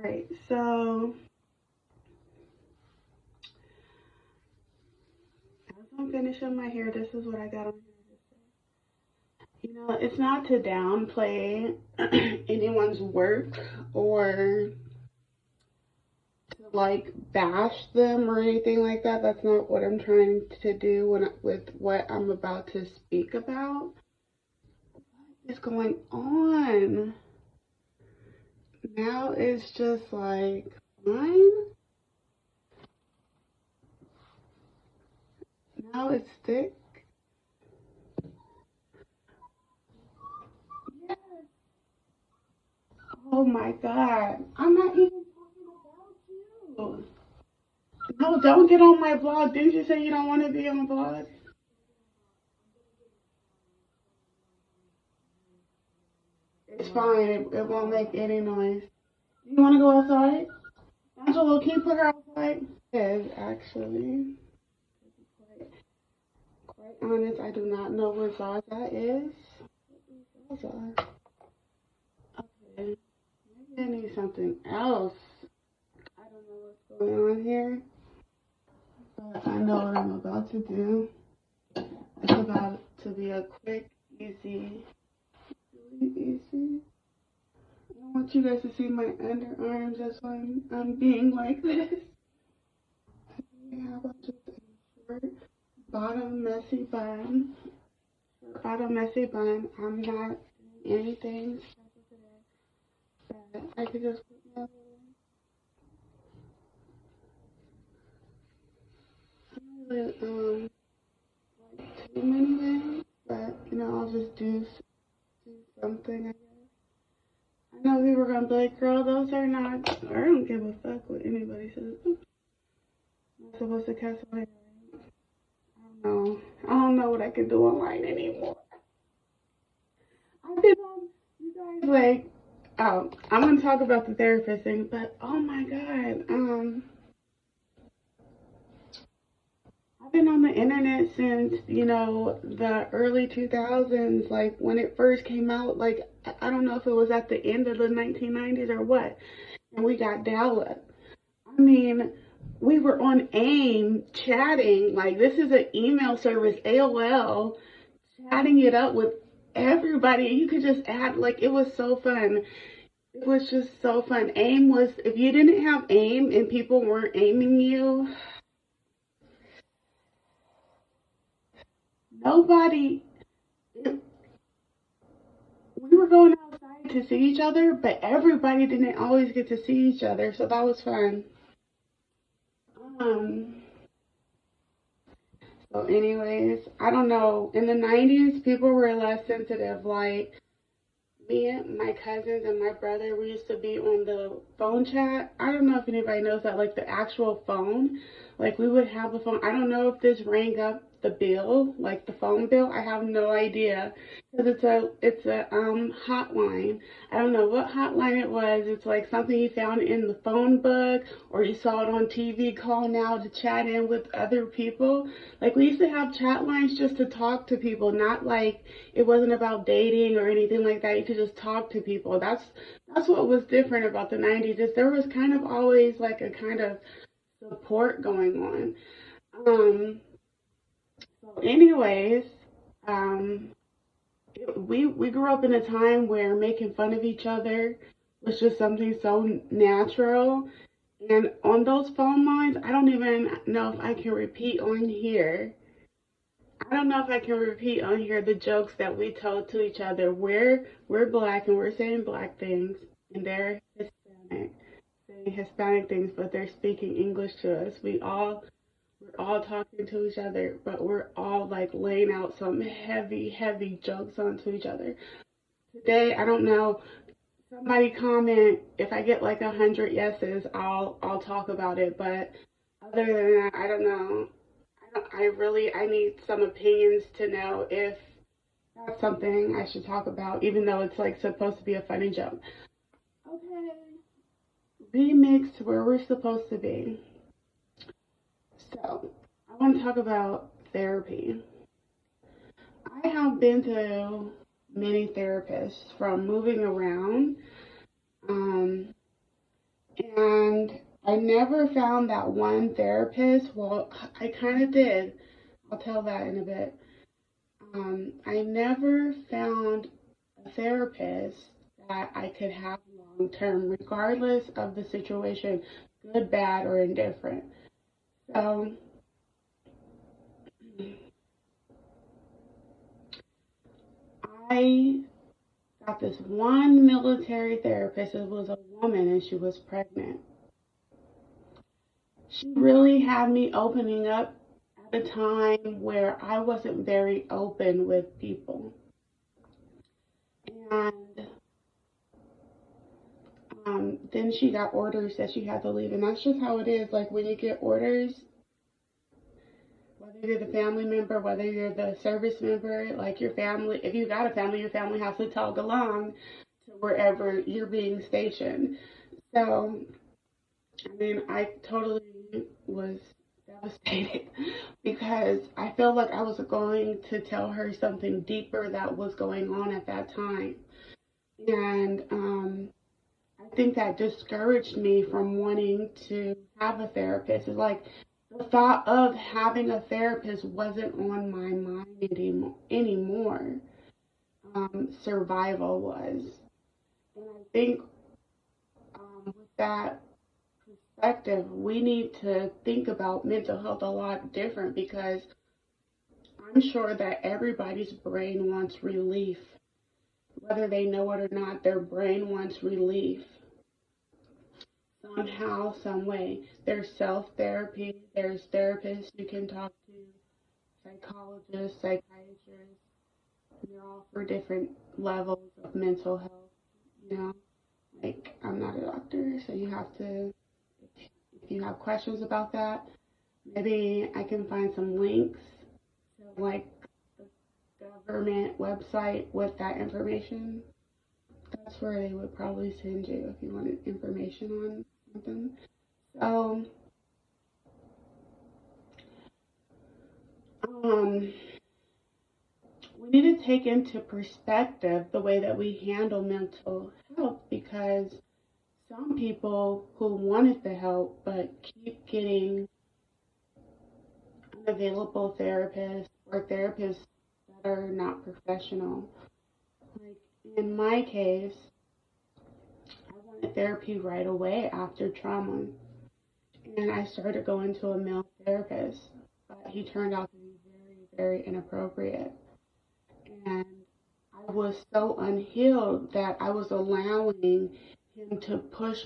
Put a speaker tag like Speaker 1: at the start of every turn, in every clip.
Speaker 1: Alright, so as I'm finishing my hair, this is what I got on here. It's not to downplay anyone's work or to like bash them or anything like that. That's not what I'm trying to do with what I'm about to speak about. What is going on? Now it's just like fine. Now it's thick. Yes. Oh my God. I'm not even talking about you. No, don't get on my vlog. Didn't you say you don't want to be on vlog? It's fine. It won't make any noise. You want to go outside? Angelo, can you put her outside? Yes, actually. Quite, quite honest, I do not know where Zaza is. Zaza. Okay. Maybe I need something else. I don't know what's going on here. But I know what I'm about to do. It's about to be a quick, easy, really easy. I don't want you guys to see my underarms. That's why I'm being like this. How about just a short bottom messy bun? Bottom messy bun. I'm not doing anything special today. But I could just put my little, like too many bands, but I'll just do something. I guess. I know people are gonna be like, "Girl, those are not." I don't give a fuck what anybody says. I'm not supposed to catch my. I don't know. I don't know what I can do online anymore. I've been on you guys like. Oh, I'm gonna talk about the therapist thing, but oh my god, I've been on the internet since, the early 2000s, like when it first came out. Like, I don't know if it was at the end of the 1990s or what, and we got dial-up. I mean, we were on AIM chatting. Like, this is an email service, AOL, chatting it up with everybody. You could just add, like, it was so fun. It was just so fun. AIM was, if you didn't have AIM and people weren't aiming you, nobody, we were going outside to see each other, but everybody didn't always get to see each other, so that was fun. Um, so anyways, I don't know. In the 90s, people were less sensitive. Like, me and my cousins and my brother, we used to be on the phone chat. I don't know if anybody knows that, like the actual phone. Like we would have a phone. I don't know if this rang up the bill, like the phone bill. I have no idea because it's a hotline. I don't know what hotline it was. It's like something you found in the phone book or you saw it on TV. Call now to chat in with other people. Like we used to have chat lines just to talk to people, not like it wasn't about dating or anything like that. You could just talk to people. That's what was different about the 90s is there was kind of always like a kind of support going on. Um, so anyways, um, we grew up in a time where making fun of each other was just something so natural. And on those phone lines, I don't even know if I can repeat on here. I don't know if I can repeat on here the jokes that we told to each other. We're black and we're saying black things, and they're Hispanic, saying Hispanic things, but they're speaking English to us. We're all talking to each other, but we're all like laying out some heavy, heavy jokes onto each other. Today, I don't know. Somebody comment if I get like 100 yeses, I'll talk about it. But other than that, I don't know. I need some opinions to know if that's something I should talk about, even though it's like supposed to be a funny joke. Okay. Remix where we're supposed to be. So, I want to talk about therapy. I have been to many therapists from moving around, um, never found that one therapist. Well, I kind of did. I'll tell that in a bit. I never found a therapist that I could have long term, regardless of the situation, good, bad, or indifferent. So I got this one military therapist. It was a woman and she was pregnant. She really had me opening up at a time where I wasn't very open with people. And then she got orders that she had to leave. And that's just how it is. Like when you get orders, whether you're the family member, whether you're the service member, like your family, if you got a family, your family has to tag along to wherever you're being stationed. So, I mean, I totally was devastated because I felt like I was going to tell her something deeper that was going on at that time. And I think that discouraged me from wanting to have a therapist. It's like the thought of having a therapist wasn't on my mind anymore. Survival was. And I think with that perspective, we need to think about mental health a lot different because I'm sure that everybody's brain wants relief. Whether they know it or not, their brain wants relief. Somehow, some way. There's self-therapy, there's therapists you can talk to, psychologists, psychiatrists. They're all for different levels of mental health, you know. Like, I'm not a doctor, so you have to, if you have questions about that, maybe I can find some links to, like, the government website with that information. That's where they would probably send you if you wanted information on something. So, we need to take into perspective the way that we handle mental health because some people who wanted the help but keep getting unavailable therapists or therapists that are not professional. Like in my case, I wanted therapy right away after trauma, and I started going to a male therapist, but he turned out to be very, very inappropriate. And I was so unhealed that I was allowing him to push,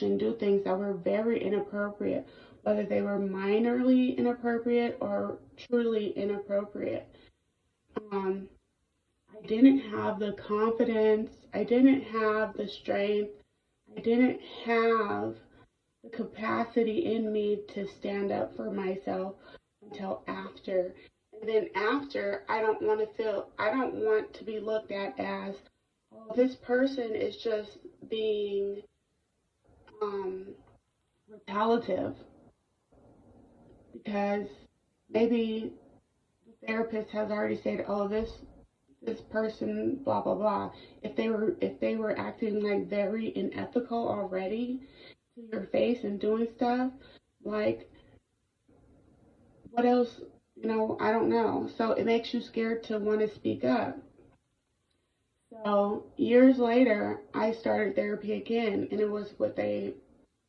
Speaker 1: and do things that were very inappropriate, whether they were minorly inappropriate or truly inappropriate. Um, I didn't have the confidence, I didn't have the strength, I didn't have the capacity in me to stand up for myself until after. And then after, I don't want to be looked at as, oh, this person is just being um, repetitive because maybe the therapist has already said, oh, this person, blah blah blah. If they were acting like very unethical already to your face and doing stuff, like what else? I don't know. So it makes you scared to want to speak up. So years later, I started therapy again, and it was with a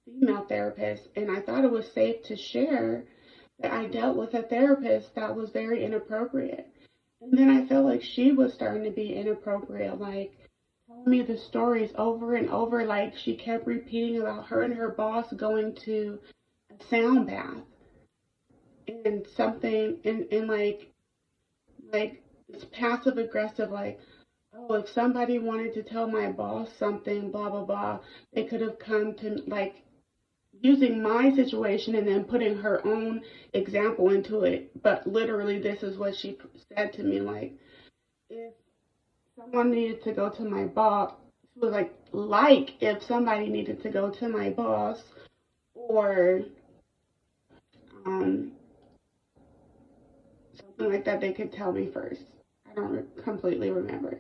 Speaker 1: female therapist, and I thought it was safe to share that I dealt with a therapist that was very inappropriate. And then I felt like she was starting to be inappropriate, like telling me the stories over and over, like she kept repeating about her and her boss going to a sound bath and something and like it's passive aggressive, like, oh, if somebody wanted to tell my boss something, blah blah blah, they could have come to, like, using my situation and then putting her own example into it. But literally, this is what she said to me, like, if someone needed to go to my boss, she was like if somebody needed to go to my boss or um, something like that, they could tell me first. I don't completely remember.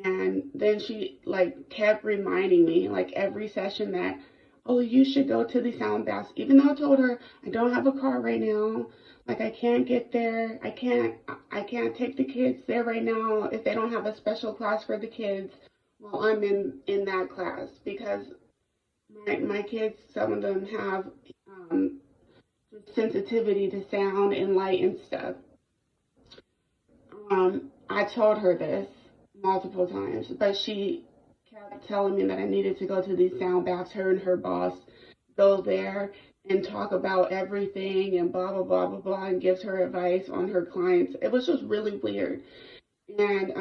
Speaker 1: And then she like kept reminding me, like every session, that oh, you should go to the sound baths. Even though I told her I don't have a car right now, like I can't get there. I can't take the kids there right now if they don't have a special class for the kids while I'm in that class because my kids, some of them have um, sensitivity to sound and light and stuff. I told her this multiple times, but she kept telling me that I needed to go to these sound baths. Her and her boss go there and talk about everything and blah blah blah blah blah and gives her advice on her clients. It was just really weird. And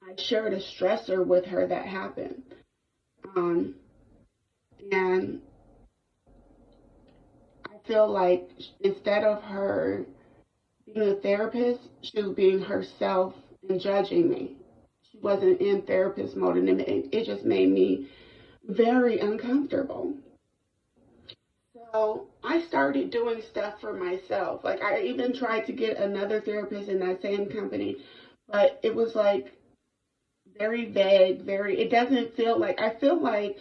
Speaker 1: I shared a stressor with her that happened. Um, and I feel like instead of her being a therapist, she was being herself and judging me. She wasn't in therapist mode, and it just made me very uncomfortable. So I started doing stuff for myself. Like I even tried to get another therapist in that same company, but it was like very vague, very, it doesn't feel like, I feel like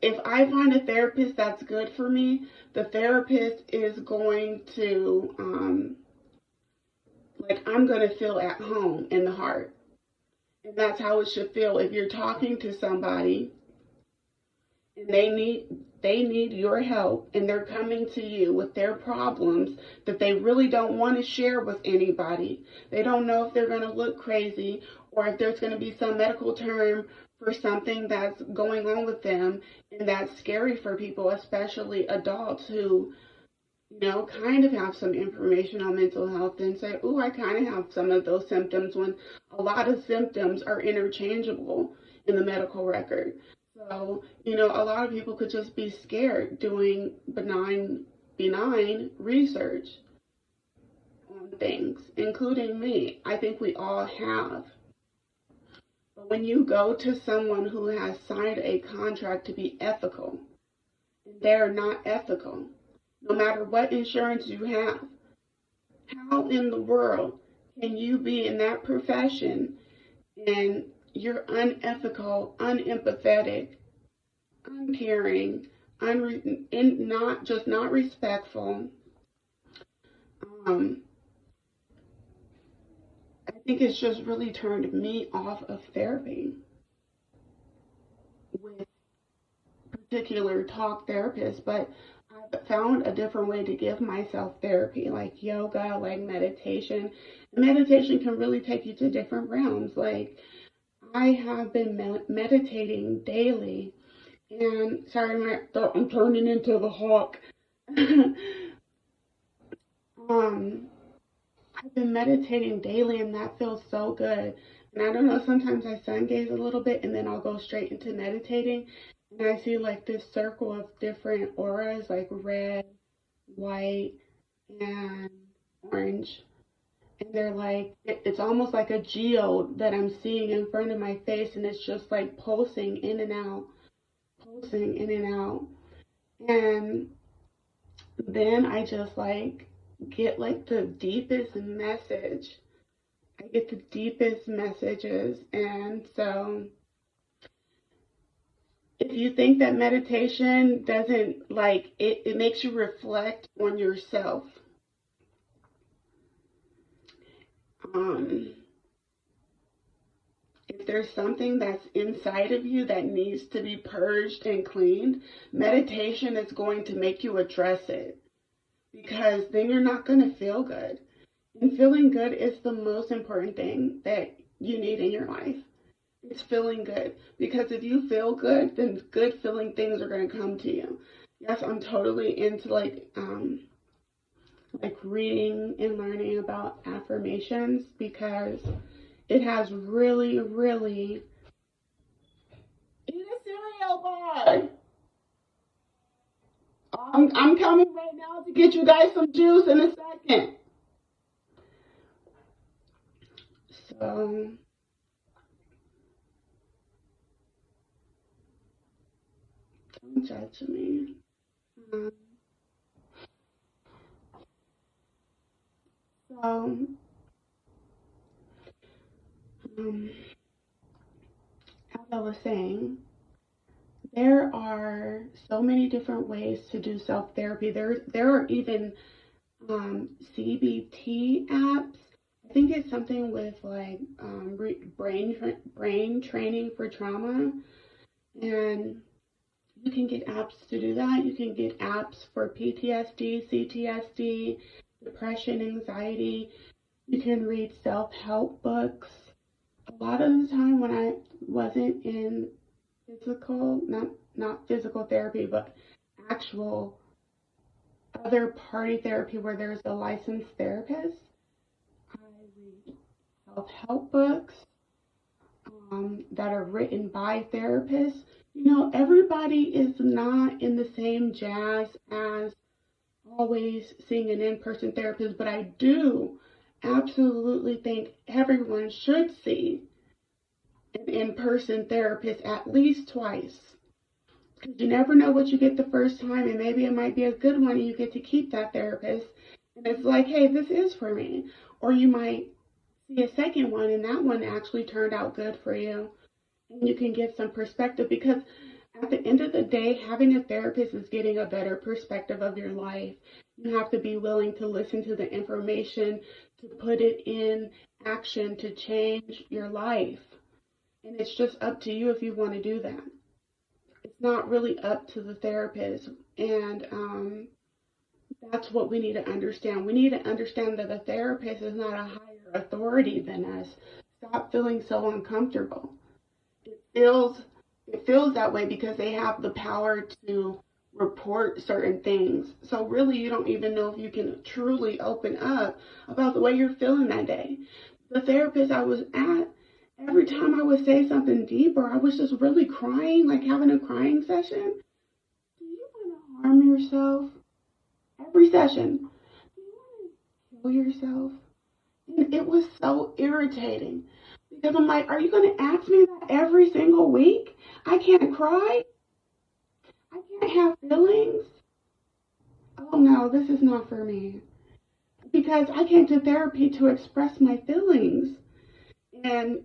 Speaker 1: if I find a therapist that's good for me, the therapist is going to, like, I'm going to feel at home in the heart. And that's how it should feel if you're talking to somebody and they need your help and they're coming to you with their problems that they really don't want to share with anybody. They don't know if they're going to look crazy or if there's going to be some medical term for something that's going on with them, and that's scary for people, especially adults who kind of have some information on mental health and say, "Ooh, I kind of have some of those symptoms," when a lot of symptoms are interchangeable in the medical record. So, a lot of people could just be scared doing benign research on things, including me. I think we all have. But when you go to someone who has signed a contract to be ethical, and they're not ethical, no matter what insurance you have, how in the world can you be in that profession and you're unethical, unempathetic, uncaring, not respectful? Um, I think it's just really turned me off of therapy with particular talk therapists, but I've found a different way to give myself therapy, like yoga, like meditation. Meditation can really take you to different realms. Like I have been meditating daily, and sorry, I'm turning into the hawk. um, I've been meditating daily, and that feels so good. And I don't know, sometimes I sun gaze a little bit, and then I'll go straight into meditating, and I see like this circle of different auras, like red, white, and orange. And they're like, it's almost like a geode that I'm seeing in front of my face, and it's just like pulsing in and out, pulsing in and out. And then I just like get like the deepest message. I get the deepest messages. And so if you think that meditation doesn't like it makes you reflect on yourself. Um, if there's something that's inside of you that needs to be purged and cleaned, meditation is going to make you address it because then you're not going to feel good. And feeling good is the most important thing that you need in your life. It's feeling good. Because if you feel good, then good feeling things are going to come to you. Yes, I'm totally into like reading and learning about affirmations because it has really, really. Eat a cereal bar. I'm coming right now to get you guys some juice in a second. So, don't judge me. Um, so, um, as I was saying, There are so many different ways to do self-therapy. There are even CBT apps. I think it's something with like brain training for trauma, and you can get apps to do that. You can get apps for PTSD, CTSD, depression, anxiety. You can read self-help books. A lot of the time when I wasn't in physical, not physical therapy, but actual other party therapy where there's a licensed therapist, I read self-help books that are written by therapists. You know, everybody is not in the same jazz as always seeing an in-person therapist, but I do absolutely think everyone should see an in-person therapist at least twice. Because you never know what you get the first time, and maybe it might be a good one and you get to keep that therapist. And it's like, hey, this is for me. Or you might see a second one and that one actually turned out good for you. And you can get some perspective, because at the end of the day, having a therapist is getting a better perspective of your life. You have to be willing to listen to the information, to put it in action to change your life. And it's just up to you if you want to do that. It's not really up to the therapist. And that's what we need to understand. We need to understand that a therapist is not a higher authority than us. Stop feeling so uncomfortable. It feels that way because they have the power to report certain things. So really you don't even know if you can truly open up about the way you're feeling that day. The therapist I was at, every time I would say something deep or I was just really crying, like having a crying session, do you want to harm yourself? Every session. Do you want to kill yourself? And it was so irritating because I'm like, are you going to ask me that every single week? I can't cry. I can't have feelings. Oh no, this is not for me. Because I came to therapy to express my feelings and,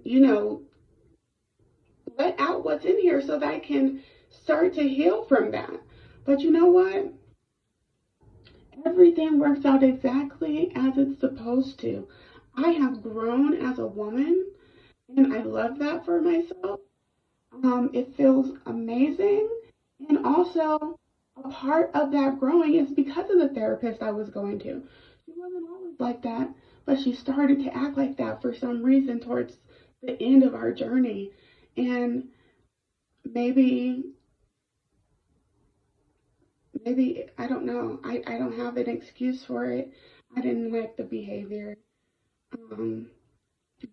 Speaker 1: let out what's in here so that I can start to heal from that. But you know what? Everything works out exactly as it's supposed to. I have grown as a woman, and I love that for myself. It feels amazing. And also, a part of that growing is because of the therapist I was going to. She wasn't always like that, but she started to act like that for some reason towards the end of our journey. And maybe, I don't know. I don't have an excuse for it. I didn't like the behavior. Um,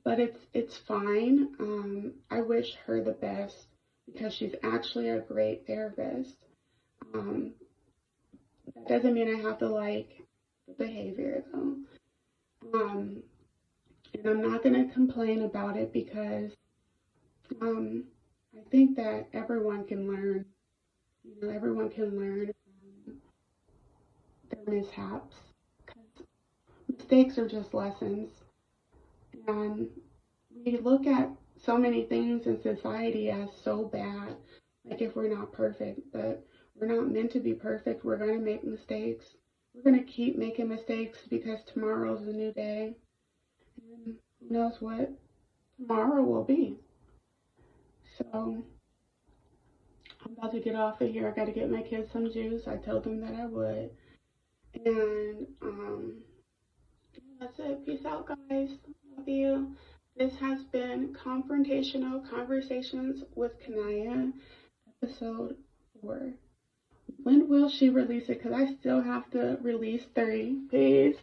Speaker 1: but it's fine. I wish her the best because she's actually a great therapist. Um, that doesn't mean I have to like the behavior though. Um, and I'm not gonna complain about it because um, I think that everyone can learn. Everyone can learn from their mishaps because mistakes are just lessons. And we look at so many things in society as so bad, like if we're not perfect, but we're not meant to be perfect. We're going to make mistakes. We're going to keep making mistakes because tomorrow's a new day. And who knows what tomorrow will be. So I'm about to get off of here. I got to get my kids some juice. I told them that I would. And that's it. Peace out, guys. Love you. This has been Confrontational Conversations with Kanaya, episode 4. When will she release it? Because I still have to release 3. Peace.